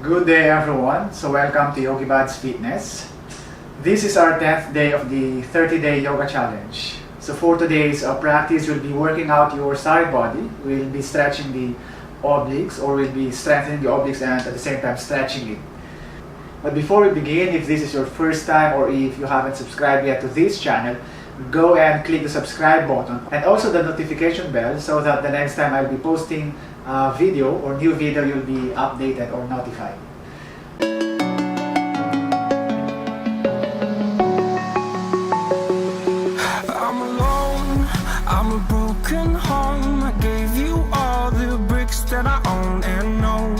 Good day everyone. So welcome to Yogibods Fitness. This is our 10th day of the 30-day yoga challenge. So for today's practice, we'll be working out your side body. We'll be stretching the obliques, or we'll be strengthening the obliques and at the same time stretching it. But before we begin, if this is your first time or if you haven't subscribed yet to this channel, go and click the subscribe button and also the notification bell so that the next time I'll be posting a video or new video, you'll be updated or notified. I'm alone, I'm a broken home. I gave you all the bricks that I own and know.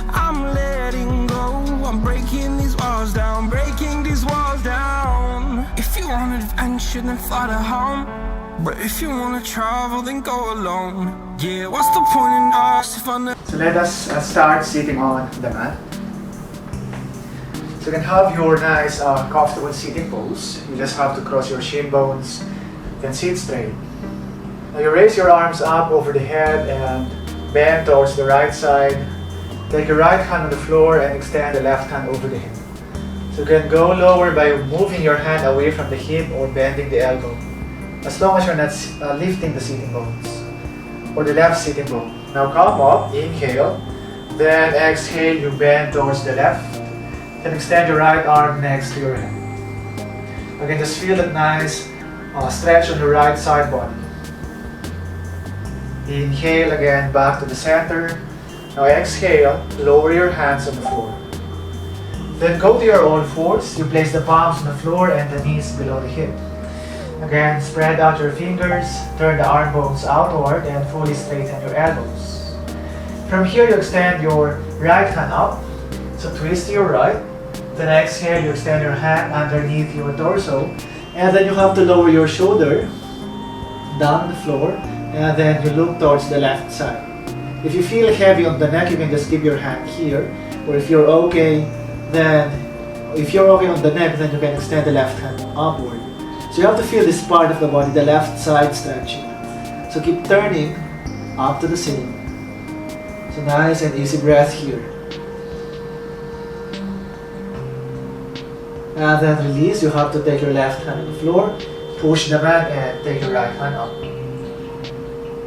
I'm letting go, I'm breaking these walls down, breaking these walls down. If you want adventure, then fly to home. But if you want to travel, then go alone. Yeah, what's the point in us if I never... So let us start sitting on the mat. So you can have your nice comfortable sitting pose. You just have to cross your shin bones, then sit straight. Now you raise your arms up over the head and bend towards the right side. Take your right hand on the floor and extend the left hand over the hip. So you can go lower by moving your hand away from the hip or bending the elbow, as long as you're not lifting the sitting bones or the left sitting bone. Now come up, inhale, then exhale, you bend towards the left, then extend your right arm next to your head. Again, just feel that nice stretch on the right side body. Inhale again, back to the center. Now exhale, lower your hands on the floor. Then go to your all fours. You place the palms on the floor and the knees below the hip. Again, spread out your fingers, turn the arm bones outward and fully straighten your elbows. From here, you extend your right hand up. So twist to your right. Then exhale, you extend your hand underneath your torso. And then you have to lower your shoulder down the floor. And then you look towards the left side. If you feel heavy on the neck, you can just keep your hand here. Or if you're okay on the neck, then you can extend the left hand upward. So you have to feel this part of the body, the left side stretching. So keep turning up to the same. So nice and easy breath here. And then release. You have to take your left hand on the floor, push the mat and take your right hand up.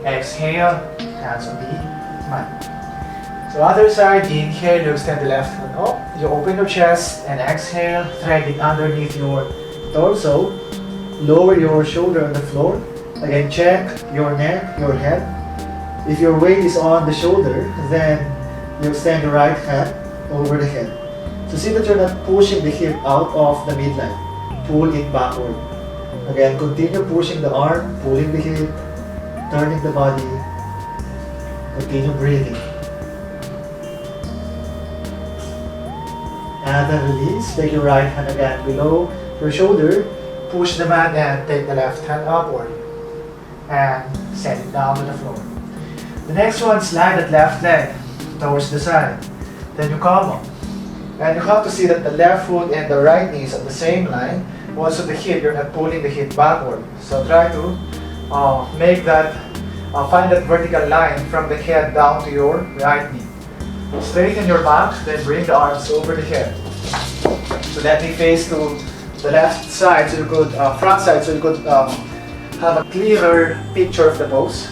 Exhale, hands on the mat. So other side, inhale, you extend the left hand up. You open your chest and exhale, thread it underneath your torso. Lower your shoulder on the floor. Again, check your neck, your head. If your weight is on the shoulder, then you extend your right hand over the head. So see that you're not pushing the hip out of the midline. Pull it backward. Again, continue pushing the arm, pulling the hip, turning the body. Continue breathing. And then release. Take your right hand again below your shoulder. Push the mat and take the left hand upward and set it down to the floor. The next one, slide that left leg towards the side. Then you come up. And you have to see that the left foot and the right knee is on the same line. Also the hip, you're not pulling the hip backward. So try to find that vertical line from the head down to your right knee. Straighten your back, then bring the arms over the head. So let me face to the left side, so you could front side, so you could have a clearer picture of the pose.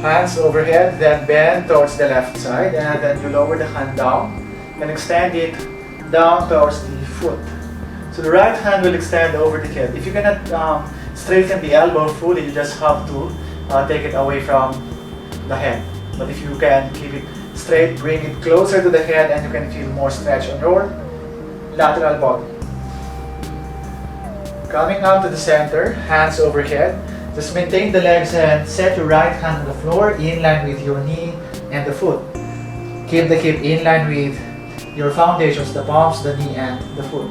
Hands overhead, then bend towards the left side, and then you lower the hand down and extend it down towards the foot. So the right hand will extend over the head. If you cannot straighten the elbow fully, you just have to take it away from the head. But if you can keep it straight, bring it closer to the head, and you can feel more stretch on your lateral body. Coming out to the center, hands overhead. Just maintain the legs and set your right hand on the floor in line with your knee and the foot. Keep the hip in line with your foundations, the palms, the knee and the foot.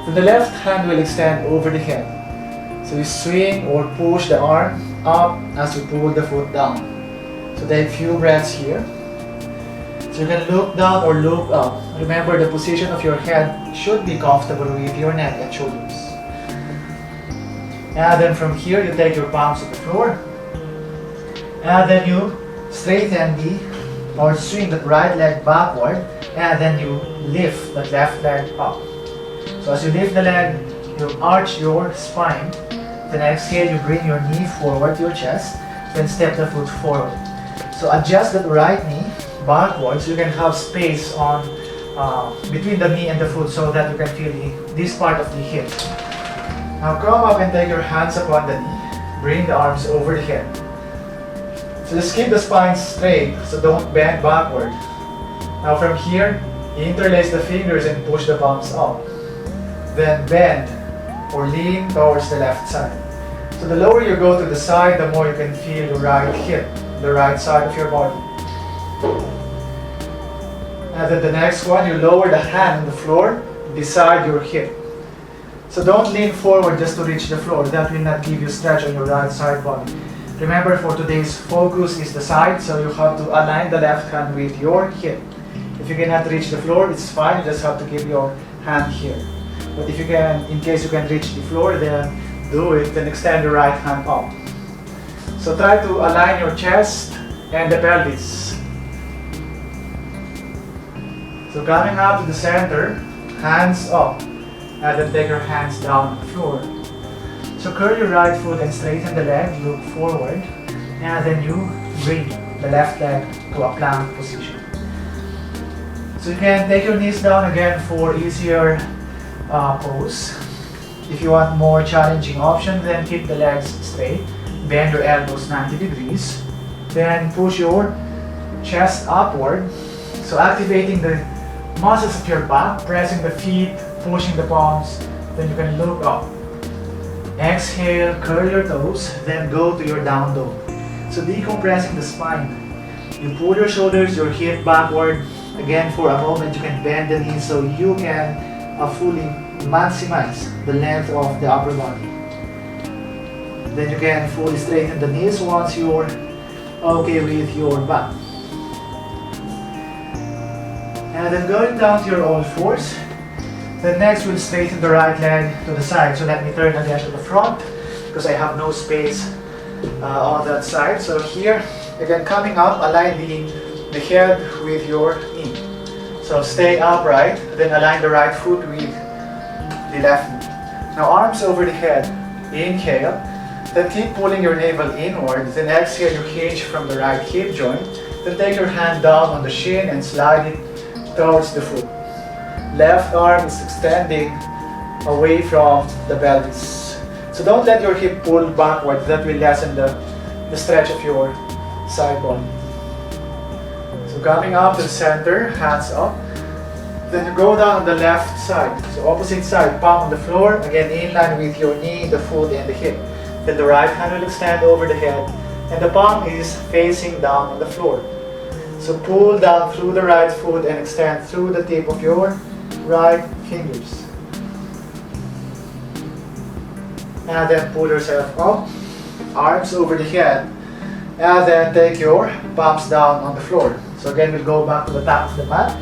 Then the left hand will extend over the head. So you swing or push the arm up as you pull the foot down. So take a few breaths here. So you can look down or look up. Remember, the position of your head should be comfortable with your neck and shoulders. And then from here, you take your palms to the floor. And then you straighten the or swing that right leg backward, and then you lift that left leg up. So as you lift the leg, you arch your spine. Then exhale, you bring your knee forward to your chest, then step the foot forward. So adjust that right knee backwards. You can have space on between the knee and the foot so that you can feel this part of the hip. Now come up and take your hands upon the knee. Bring the arms over the head. So just keep the spine straight, so don't bend backward. Now from here, interlace the fingers and push the palms up. Then bend or lean towards the left side. So the lower you go to the side, the more you can feel your right hip, the right side of your body. And then the next one, you lower the hand on the floor beside your hip. So don't lean forward just to reach the floor. That will not give you stretch on your right side body. Remember, for today's focus is the side, so you have to align the left hand with your hip. If you cannot reach the floor, it's fine. You just have to keep your hand here. But if you can, in case you can reach the floor, then do it. Then extend your right hand up. So try to align your chest and the pelvis. So coming up to the center, hands up, and then take your hands down on the floor. So curl your right foot and straighten the leg, look forward, and then you bring the left leg to a plank position. So you can take your knees down again for easier pose. If you want more challenging option, then keep the legs straight, bend your elbows 90 degrees, then push your chest upward. So activating the muscles of your back, pressing the feet, pushing the palms, then you can look up. Exhale, curl your toes, then go to your down dog. So decompressing the spine. You pull your shoulders, your hip backward. Again, for a moment, you can bend the knees so you can fully maximize the length of the upper body. Then you can fully straighten the knees once you're okay with your back. And then going down to your all fours. Then next, we'll straighten the right leg to the side. So let me turn again to the front because I have no space on that side. So here, again, coming up, align the head with your knee. So stay upright, then align the right foot with the left knee. Now arms over the head, inhale, then keep pulling your navel inward, then exhale, you hinge from the right hip joint, then take your hand down on the shin and slide it towards the foot. Left arm is extending away from the pelvis. So don't let your hip pull backward, that will lessen the stretch of your side body. So coming up to the center, hands up. Then you go down on the left side. So opposite side, palm on the floor, again in line with your knee, the foot and the hip. Then the right hand will extend over the head and the palm is facing down on the floor. So pull down through the right foot and extend through the tip of your right fingers. And then pull yourself up, arms over the head, and then take your palms down on the floor. So again, we'll go back to the top of the mat.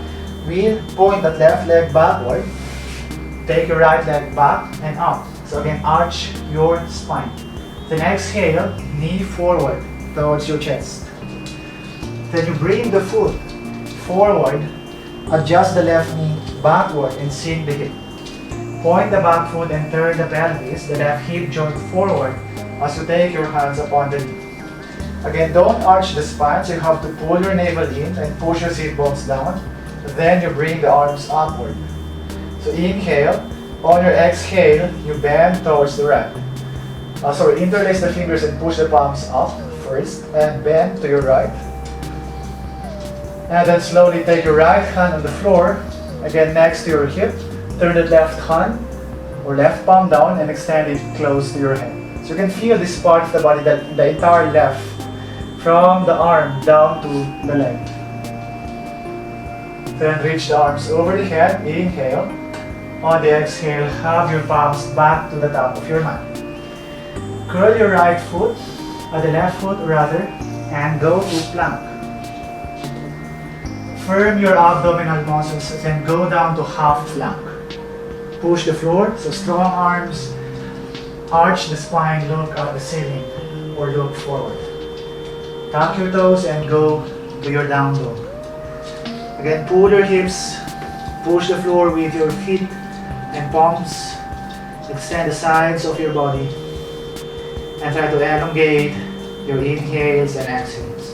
We'll point that left leg backward, take your right leg back and up. So again, arch your spine. Then exhale, knee forward towards your chest. Then you bring the foot forward, adjust the left knee backward and sink the hip. Point the back foot and turn the pelvis, the left hip joint forward as you take your hands upon the knee. Again, don't arch the spine, so you have to pull your navel in and push your sit bones down. Then you bring the arms upward. So inhale, on your exhale, you bend towards the right. Interlace the fingers and push the palms up first and bend to your right. And then slowly take your right hand on the floor, again next to your hip. Turn the left hand or left palm down and extend it close to your head. So you can feel this part of the body, the entire left, from the arm down to the leg. Then reach the arms over the head, inhale. On the exhale, have your palms back to the top of your mat. Curl your right foot, the left foot rather, and go to plank. Firm your abdominal muscles and go down to half plank. Push the floor, so strong arms, arch the spine, look at the ceiling or look forward. Tuck your toes and go to your down dog. Again, pull your hips, push the floor with your feet and palms. Extend the sides of your body and try to elongate your inhales and exhales.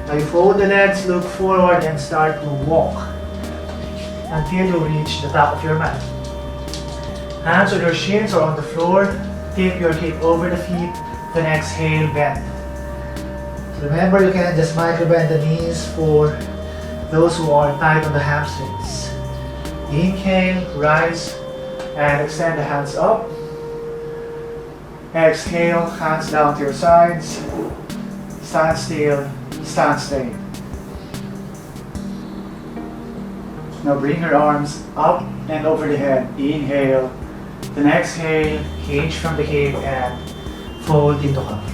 Now you fold the legs, look forward and start to walk until you reach the top of your mat. Hands on your shins or on the floor, tip your hip over the feet, then exhale, bend. So remember, you can just micro bend the knees for those who are tight on the hamstrings. Inhale, rise, and extend the hands up. Exhale, hands down to your sides. Stand still, stand straight. Now bring your arms up and over the head. Inhale, then exhale, hinge from the hip and fold into half.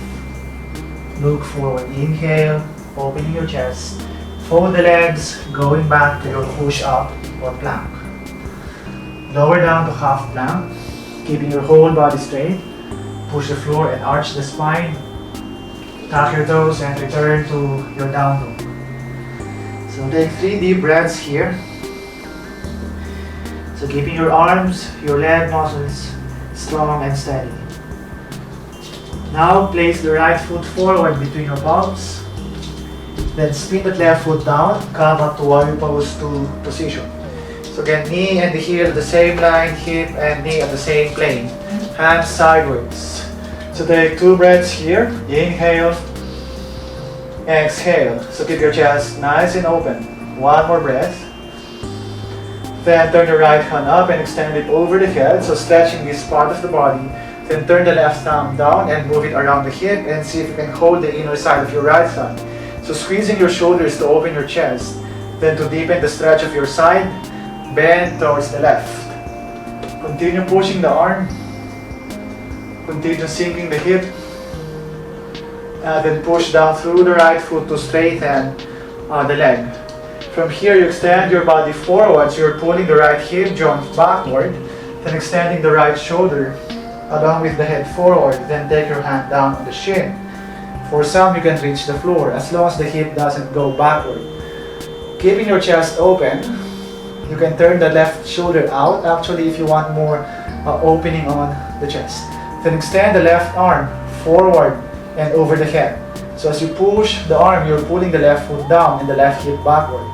Look forward, inhale, opening your chest. Fold the legs, going back to your push-up or plank. Lower down to half plank, keeping your whole body straight. Push the floor and arch the spine. Tuck your toes and return to your down dog. So take 3 deep breaths here. So keeping your arms, your leg muscles strong and steady. Now place the right foot forward between your palms. Then spin that left foot down, come up to warrior pose 2 position. So again, knee and the heel at the same line, hip and knee at the same plane. Hands sideways. So take 2 breaths here. Inhale, exhale. So keep your chest nice and open. 1 more breath. Then turn your right hand up and extend it over the head, so stretching this part of the body. Then turn the left thumb down and move it around the hip and see if you can hold the inner side of your right thigh. So squeezing your shoulders to open your chest, then to deepen the stretch of your side, bend towards the left. Continue pushing the arm, continue sinking the hip, and then push down through the right foot to straighten the leg. From here, you extend your body forward, so you're pulling the right hip joint backward, then extending the right shoulder along with the head forward, then take your hand down on the shin. For some, you can reach the floor as long as the hip doesn't go backward. Keeping your chest open, you can turn the left shoulder out actually if you want more opening on the chest. Then extend the left arm forward and over the head. So as you push the arm, you're pulling the left foot down and the left hip backward.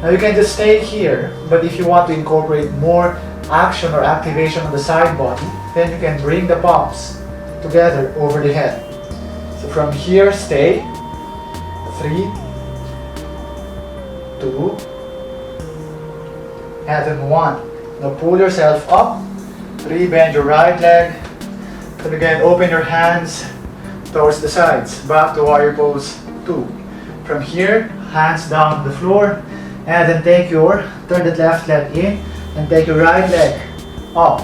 Now you can just stay here, but if you want to incorporate more action or activation on the side body, then you can bring the palms together over the head. So from here, stay. 3, 2, and then 1. Now pull yourself up. 3, bend your right leg. And again, open your hands towards the sides. Back to warrior pose 2. From here, hands down the floor. And then turn the left leg in and take your right leg up.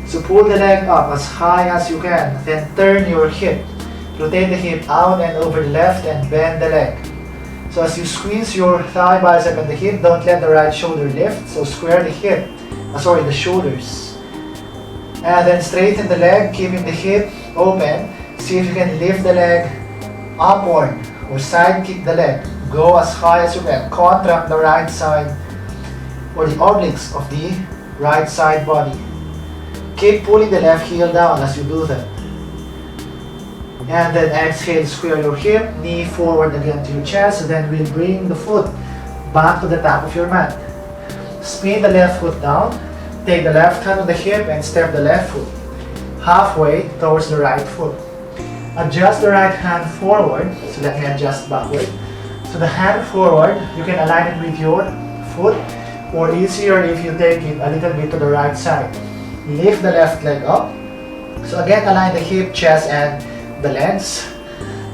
So pull the leg up as high as you can. Then turn your hip. Rotate the hip out and over the left and bend the leg. So as you squeeze your thigh, bicep and the hip, don't let the right shoulder lift. So square the the shoulders. And then straighten the leg, keeping the hip open. See if you can lift the leg upward or side kick the leg. Go as high as you can. Contract the right side or the obliques of the right side body. Keep pulling the left heel down as you do that. And then exhale, square your hip, knee forward again to your chest. So then we'll bring the foot back to the top of your mat. Spin the left foot down. Take the left hand on the hip and step the left foot halfway towards the right foot. Adjust the right hand forward. So let me adjust backward. So the hand forward, you can align it with your foot, or easier if you take it a little bit to the right side. Lift the left leg up. So again, align the hip, chest, and the legs.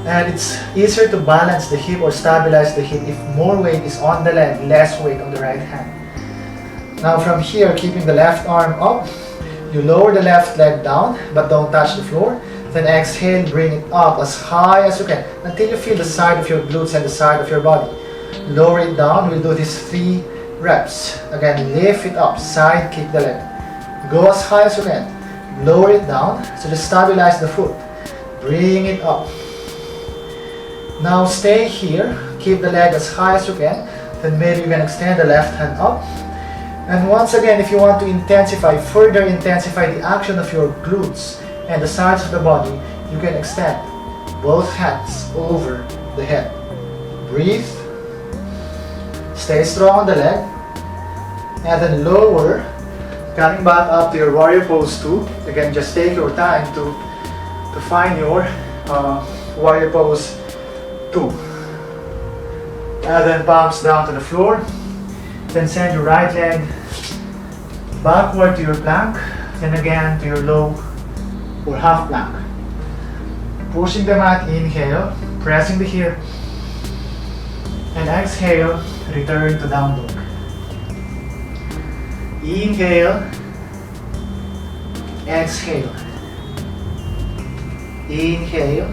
And it's easier to balance the hip or stabilize the hip if more weight is on the leg, less weight on the right hand. Now from here, keeping the left arm up, you lower the left leg down, but don't touch the floor. Then exhale, bring it up as high as you can until you feel the side of your glutes and the side of your body. Lower it down. We'll do this 3 reps. Again, lift it up, side kick the leg. Go as high as you can. Lower it down. So just stabilize the foot. Bring it up. Now stay here, keep the leg as high as you can, then maybe you can extend the left hand up. And once again, if you want to further intensify the action of your glutes and the sides of the body, you can extend both hands over the head. Breathe. Stay strong on the leg. And then lower, coming back up to your warrior pose 2. Again, just take your time to find your warrior pose 2. And then palms down to the floor. Then send your right leg backward to your plank, then again to your low or half plank. Pushing the mat, inhale, pressing the hip, and exhale, return to down dog. Inhale, exhale, inhale,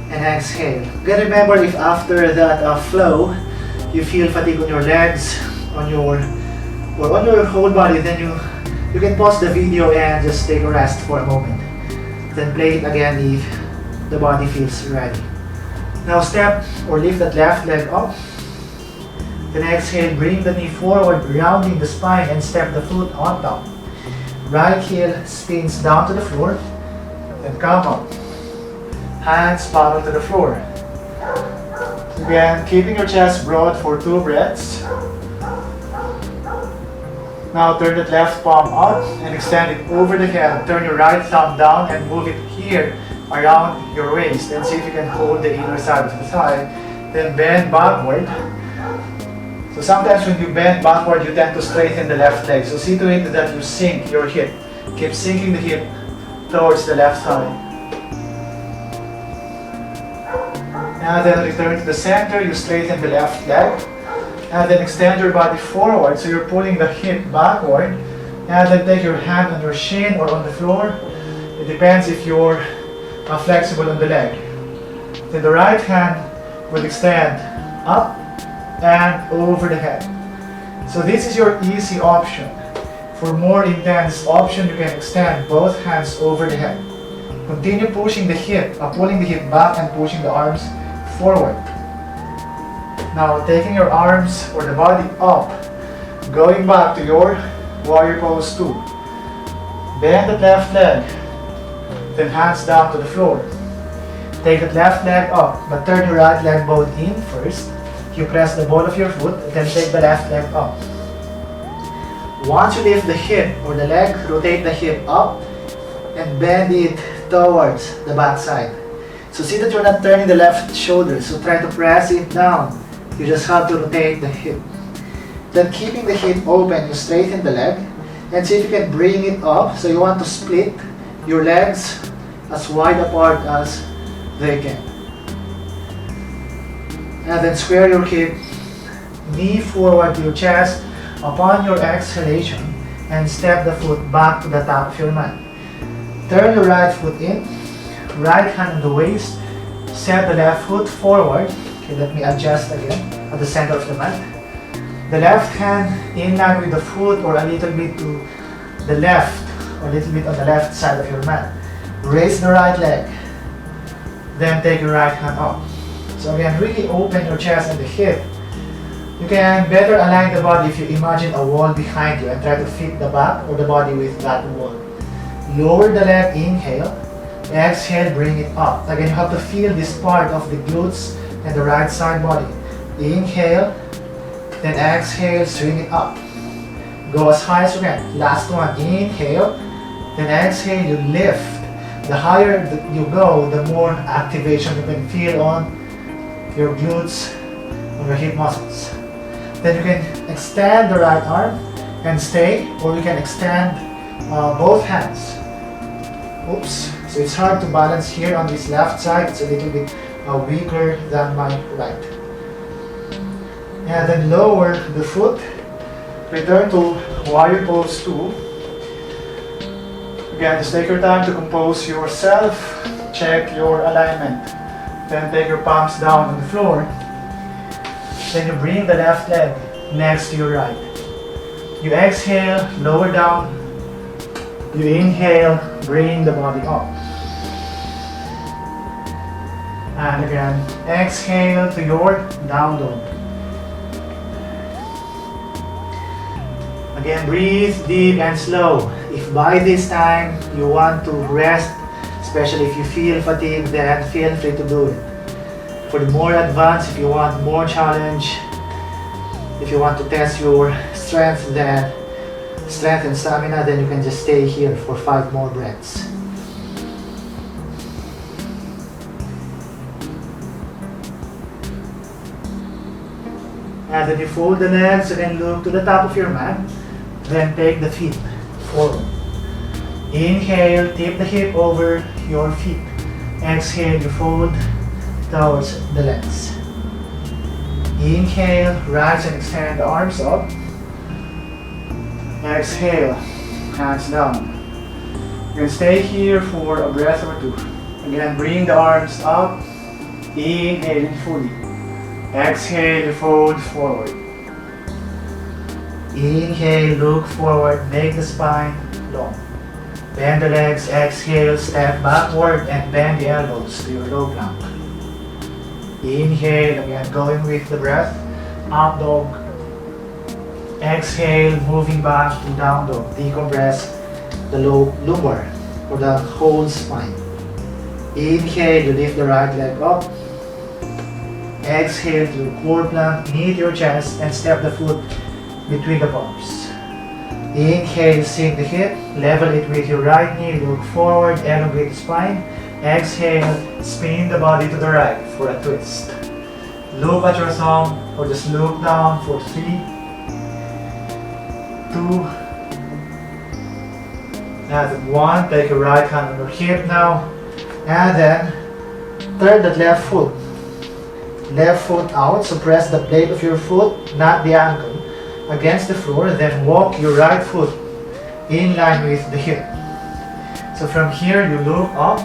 and exhale. Again, remember, if after that flow, you feel fatigue on your legs, on your whole body, then you can pause the video and just take a rest for a moment. Then play it again if the body feels ready. Now step or lift that left leg up. Then exhale, bring the knee forward, rounding the spine, and step the foot on top. Right heel spins down to the floor, then come up. Hands parallel to the floor. Again, keeping your chest broad for 2 breaths. Now turn that left palm out and extend it over the head. Turn your right thumb down and move it here around your waist. And see if you can hold the inner side of the thigh. Then bend backward. So sometimes when you bend backward, you tend to straighten the left leg. So see to it that you sink your hip. Keep sinking the hip towards the left thigh. And then return to the center, you straighten the left leg. And then extend your body forward, so you're pulling the hip backward. And then take your hand on your shin or on the floor. It depends if you're flexible on the leg. Then the right hand will extend up and over the head. So this is your easy option. For more intense option, you can extend both hands over the head. Continue pushing the hip, pulling the hip back and pushing the arms forward. Now taking your arms or the body up, going back to your warrior pose 2. Bend the left leg, then hands down to the floor. Take that left leg up, but turn your right leg bone in first. You press the ball of your foot, then take the left leg up. Once you lift the hip or the leg, rotate the hip up and bend it towards the back side. So see that you're not turning the left shoulder, so try to press it down. You just have to rotate the hip. Then keeping the hip open, you straighten the leg and see if you can bring it up. So you want to split your legs as wide apart as they can. And then square your hip, knee forward to your chest upon your exhalation, and step the foot back to the top of your mat. Turn your right foot in, right hand on the waist, set the left foot forward. Okay, let me adjust again at the center of the mat. The left hand in line with the foot or a little bit to the left, or a little bit on the left side of your mat. Raise the right leg, then take your right hand up. So again, really open your chest and the hip. You can better align the body if you imagine a wall behind you and try to fit the back or the body with that wall. Lower the leg, inhale. Exhale, bring it up. Again, you have to feel this part of the glutes and the right side body. Inhale, then exhale, swing it up. Go as high as you can. Last one, inhale, then exhale, you lift. The higher you go, the more activation you can feel on your glutes, on your hip muscles. Then you can extend the right arm and stay, or you can extend both hands. Oops, so it's hard to balance here on this left side. It's a little bit weaker than my right. And then lower the foot, return to warrior pose 2. Again, just take your time to compose yourself, check your alignment. Then take your palms down on the floor. Then you bring the left leg next to your right. You exhale, lower down. You inhale, bring the body up. And again, exhale to your down dog. Again, breathe deep and slow. If by this time you want to rest, especially if you feel fatigued, then feel free to do it. For the more advanced, if you want more challenge, if you want to test your strength and stamina, then you can just stay here for 5 more breaths. As then you fold the legs and look to the top of your mat, then take the feet forward. Inhale, tip the hip over your feet. Exhale, you fold towards the legs. Inhale, rise and extend the arms up. Exhale, hands down. You can stay here for a breath or two. Again, bring the arms up. Inhaling fully. Exhale, fold forward. Inhale, look forward, make the spine long. Bend the legs, exhale, step backward and bend the elbows to your low plank. Inhale, again, going with the breath, up dog. Exhale, moving back to down dog. Decompress the low lumbar or the whole spine. Inhale, you lift the right leg up. Exhale to core plank, knee to your chest and step the foot between the palms. Inhale, sink the hip, level it with your right knee, look forward, elongate the spine. Exhale, spin the body to the right for a twist. Look at your thumb or just look down for 3, 2, and 1. Take your right hand on your hip now, and then turn that left foot out, so press the blade of your foot, not the ankle, against the floor, then walk your right foot in line with the hip. So from here you look up,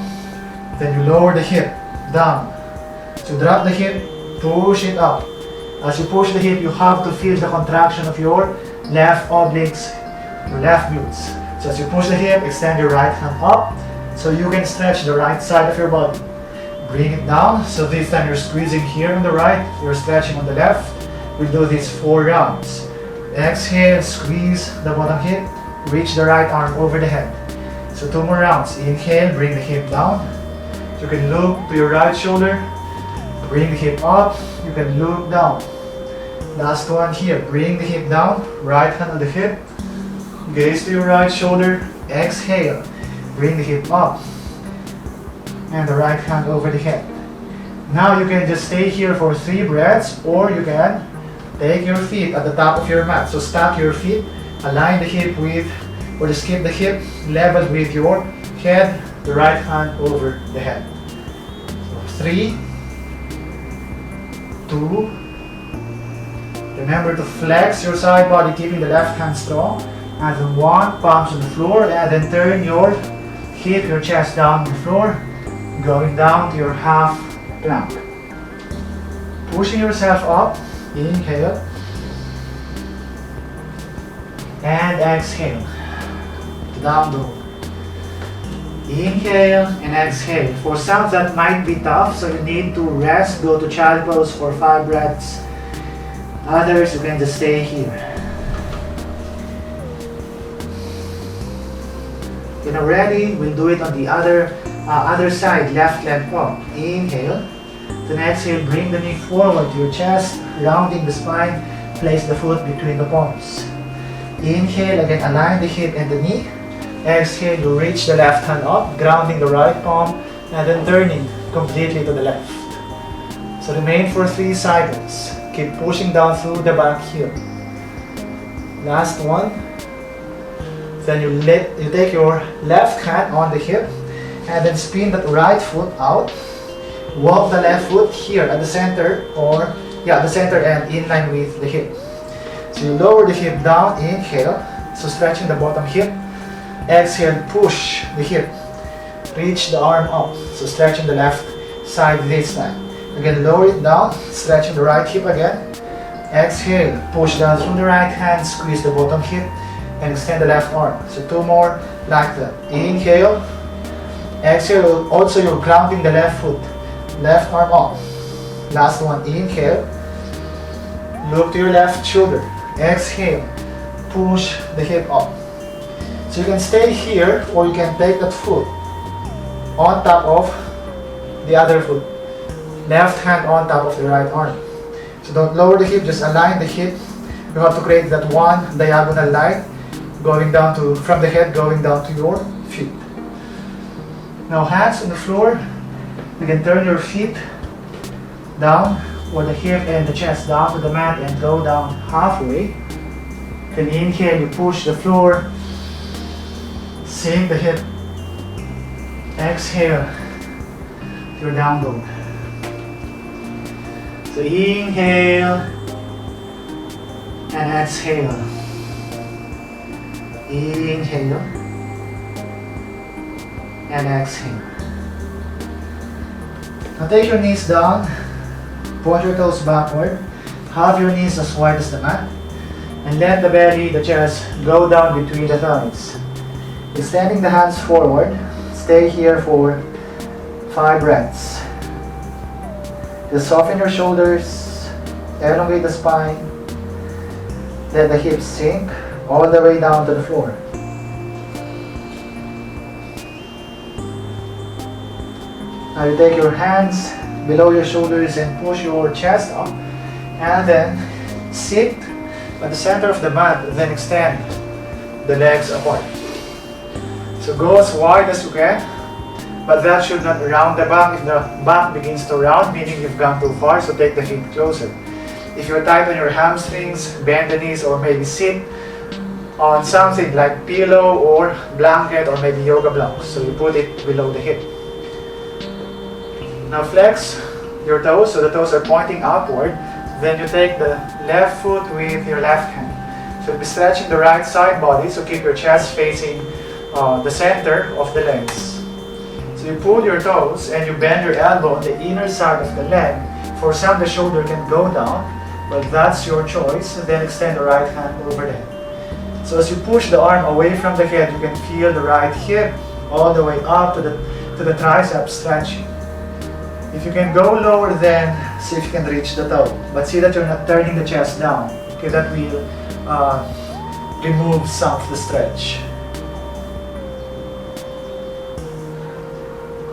then you lower the hip down. So drop the hip, push it up. As you push the hip, you have to feel the contraction of your left obliques, your left glutes. So as you push the hip, extend your right hand up so you can stretch the right side of your body. Bring it down, so this time you're squeezing here on the right, you're stretching on the left. We'll do this 4 rounds. Exhale, squeeze the bottom hip, reach the right arm over the head. So 2 more rounds. Inhale, bring the hip down. You can look to your right shoulder, bring the hip up, you can look down. Last one here, bring the hip down, right hand on the hip, gaze to your right shoulder, exhale, bring the hip up, and the right hand over the head. Now you can just stay here for 3 breaths, or you can take your feet at the top of your mat. So stack your feet, align the hip with, or just keep the hip level with your head, the right hand over the head. So 3, 2, remember to flex your side body, keeping the left hand strong, and then 1, palms on the floor, and then turn your hip, your chest down on the floor, going down to your half plank. Pushing yourself up, inhale, and exhale, down dog. Inhale and exhale. For some that might be tough, so you need to rest, go to child pose for 5 breaths. Others, you can just stay here. When you're ready, we'll do it on the other side, left leg up. Inhale, then exhale, bring the knee forward to your chest, rounding the spine, place the foot between the palms. Inhale, again, align the hip and the knee. Exhale, you reach the left hand up, grounding the right palm, and then turning completely to the left. So remain for 3 cycles. Keep pushing down through the back heel. Last one. Then you take your left hand on the hip, and then spin that right foot out. Walk the left foot here at the center, the center and in line with the hip. So you lower the hip down, inhale, so stretching the bottom hip. Exhale, push the hip, reach the arm up, so stretching the left side this time. Again, lower it down, stretching the right hip again. Exhale, push down through the right hand, squeeze the bottom hip, and extend the left arm. So 2 more like that. Inhale, exhale, also you're grounding the left foot left arm up. Last one, inhale. Look to your left shoulder. Exhale. Push the hip up. So you can stay here or you can take that foot on top of the other foot. Left hand on top of the right arm. So don't lower the hip, just align the hip. You have to create that one diagonal line going down to, from the head going down to your feet. Now hands on the floor. You can turn your feet down or the hip and the chest down to the mat and go down halfway. Then inhale, you push the floor, sink the hip. Exhale, your down dog. So inhale and exhale. Inhale and exhale. Now take your knees down, point your toes backward, have your knees as wide as the mat, and let the belly, the chest, go down between the thighs. Extending the hands forward, stay here for 5 breaths. Just soften your shoulders, elongate the spine, let the hips sink all the way down to the floor. Now you take your hands below your shoulders and push your chest up, and then sit at the center of the mat, then extend the legs apart. So go as wide as you can, but that should not round the back. If the back begins to round, meaning you've gone too far, so take the feet closer. If you're tight on your hamstrings, bend the knees or maybe sit on something like pillow or blanket or maybe yoga blocks. So you put it below the hip. Now flex your toes, so the toes are pointing upward. Then you take the left foot with your left hand. So you'll be stretching the right side body, so keep your chest facing the center of the legs. So you pull your toes and you bend your elbow on the inner side of the leg. For some, the shoulder can go down, but that's your choice. Then extend the right hand over there. So as you push the arm away from the head, you can feel the right hip all the way up to the tricep stretching. If you can go lower, then see if you can reach the toe. But see that you're not turning the chest down. Okay, that will remove some of the stretch.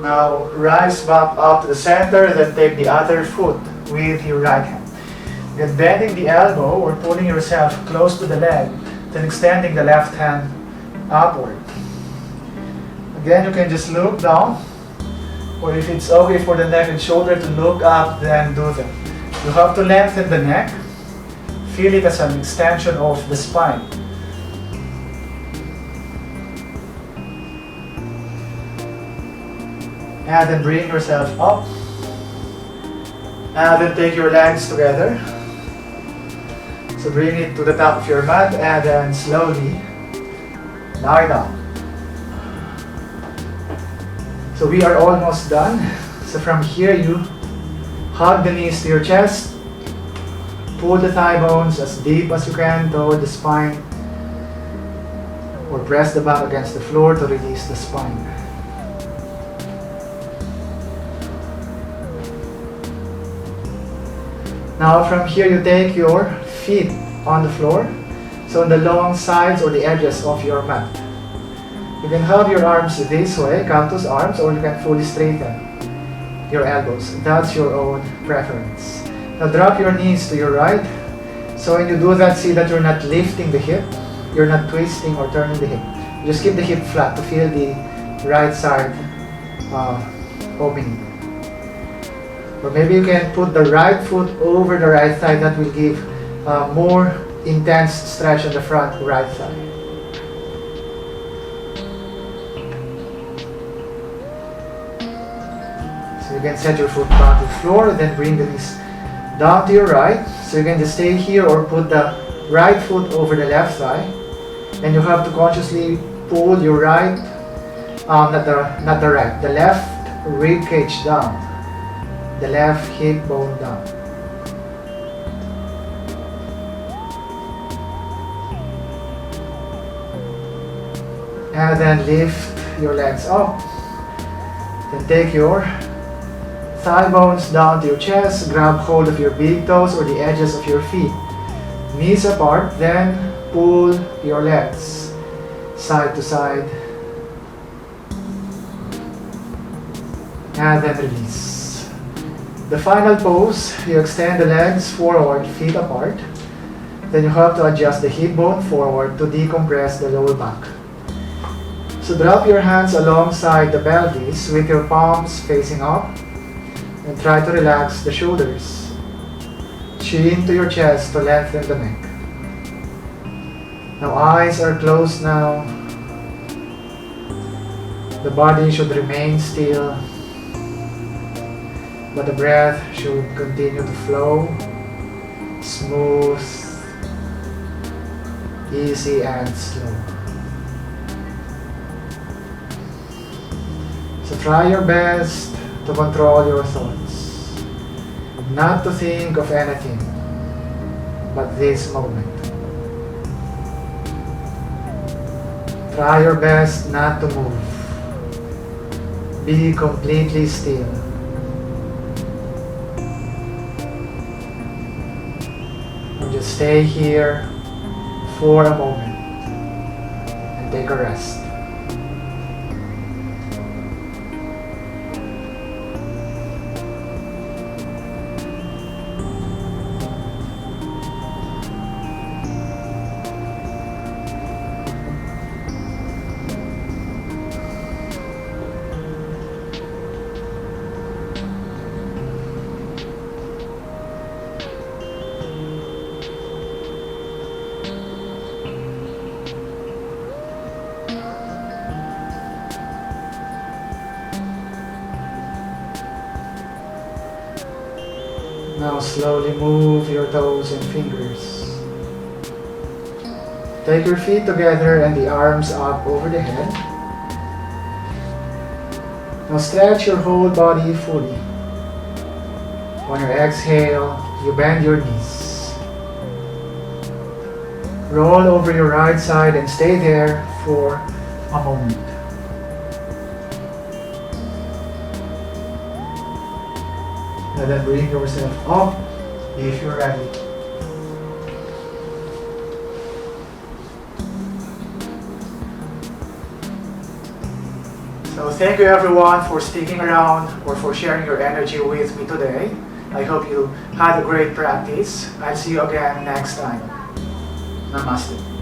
Now rise back up to the center, then take the other foot with your right hand. Then bending the elbow or pulling yourself close to the leg, then extending the left hand upward. Again, you can just look down, or if it's okay for the neck and shoulder to look up, then do that. You have to lengthen the neck, feel it as an extension of the spine. And then bring yourself up. And then take your legs together. So bring it to the top of your mat and then slowly lie down. So we are almost done. So from here you hug the knees to your chest. Pull the thigh bones as deep as you can toward the spine. Or press the back against the floor to release the spine. Now from here you take your feet on the floor, so on the long sides or the edges of your mat. You can have your arms this way, cactus arms, or you can fully straighten your elbows. That's your own preference. Now drop your knees to your right. So when you do that, see that you're not lifting the hip, you're not twisting or turning the hip. Just keep the hip flat to feel the right side opening. Or maybe you can put the right foot over the right thigh. That will give more intense stretch on the front right thigh. So you can set your foot back to the floor, then bring the knees down to your right. So you can just stay here or put the right foot over the left thigh. And you have to consciously pull your right, the left rib cage down. The left hip bone down. And then lift your legs up. Then take your thigh bones down to your chest, grab hold of your big toes or the edges of your feet. Knees apart, then pull your legs side to side. And then release. The final pose, you extend the legs forward, feet apart. Then you have to adjust the hip bone forward to decompress the lower back. So drop your hands alongside the pelvis with your palms facing up and try to relax the shoulders. Chin to your chest to lengthen the neck. Now eyes are closed now. The body should remain still, but the breath should continue to flow, smooth, easy and slow. So try your best to control your thoughts, not to think of anything but this moment. Try your best not to move. Be completely still. And just stay here for a moment and take a rest. Now slowly move your toes and fingers. Take your feet together and the arms up over the head. Now stretch your whole body fully. On your exhale, you bend your knees. Roll over your right side and stay there for a moment. And then bring yourself up if you're ready. So thank you everyone for sticking around or for sharing your energy with me today. I hope you had a great practice. I'll see you again next time. Namaste.